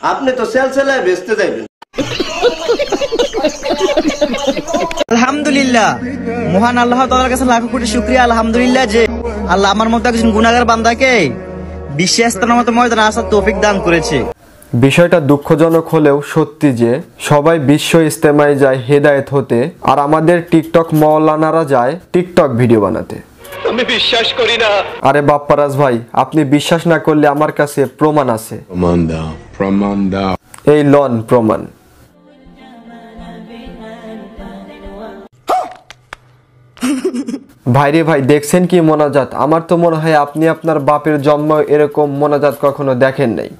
আপনি তো সেলসেলায় বেচতে যাবেন। আলহামদুলিল্লাহ, মহান আল্লাহ তাআলার কাছে লাখো কোটি শুকরিয়া আলহামদুলিল্লাহ যে আল্লাহ আমার মতো একজন গুনাহগার বান্দাকে বিশ্বে ইস্তেমার মতো ময়দানে আসার তৌফিক দান করেছে। বিষয়টা দুঃখজনক হলেও সত্যি যে সবাই বিশ্ব ইস্তেমায় যায় হেদায়েত হতে, আর আমাদের টিকটক মাওলানারা যায় টিকটক ভিডিও বানাতে। আমি বিশ্বাস করি না। আরে বাপ্পারাজ ভাই, আপনি বিশ্বাস না করলে আমার কাছে প্রমাণ আছে। প্রমাণ দাও। এই লন প্রমাণ। ভাইরে ভাই, দেখছেন কি মোনাজাত? আমার তো মনে হয় আপনি আপনার বাপের জন্ম এরকম মোনাজাত কখনো দেখেন নাই।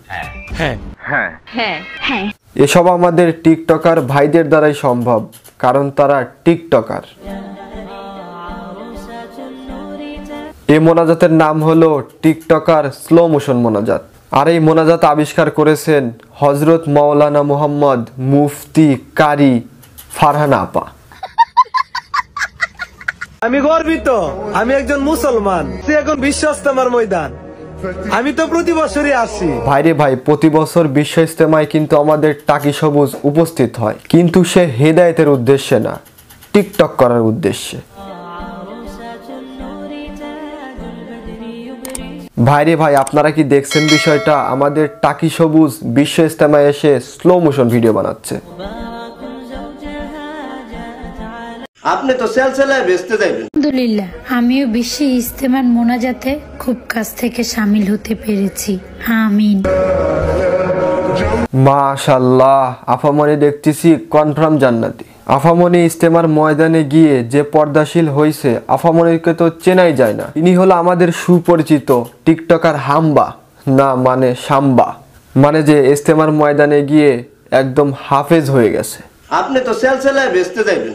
এসব আমাদের টিকটকার ভাইদের দ্বারাই সম্ভব, কারণ তারা টিকটকার। এই মোনাজাতের নাম হলো টিকটকার স্লো মোশন মোনাজাত। আর এই মোনাজাত আবিষ্কার করেছেন হযরত মাওলানা মুহাম্মদ মুফতি কারি ফারহানা আপা। আমি গর্বিত, আমি একজন মুসলমান, সে এখন বিশ্ব ইস্তেমার ময়দান। আমি তো প্রতি বছরই আসি। ভাইরে ভাই, প্রতি বছর বিশ্ব ইস্তেমায় কিন্তু আমাদের টাকি সবুজ উপস্থিত হয়, কিন্তু সে হেদায়েতের উদ্দেশ্যে না, টিকটক করার উদ্দেশ্যে। ভাইরে ভাই, আপনারা কি দেখছেন বিষয়টা? আমাদের টাকি সবুজ বিশ্ব ইস্তেমায় এসে স্লো মোশন ভিডিও বানাচ্ছে। আপনি তো সেলসেলায় বেচতে যাবেন। আলহামদুলিল্লাহ, আমিও বিশ্ব ইস্তেমার মোনাজাতে খুব কাছ থেকে শামিল হতে পেরেছি। আমিন। মাশাআল্লাহ, আফামনি দেখতেছি কনফার্ম জান্নাতি। আফামনি ইস্তেমার ময়দানে গিয়ে যে পর্দাশীল হয়েছে, আফামনিকে তো চেনাই যায় না। ইনি হলো আমাদের সুপরিচিত টিকটকার হাম্বা, না মানে সাম্বা, মানে যে ইস্তেমার ময়দানে গিয়ে একদম হাফেজ হয়ে গেছে। আপনি তো সেলসেলায় বেচতে যাবেন।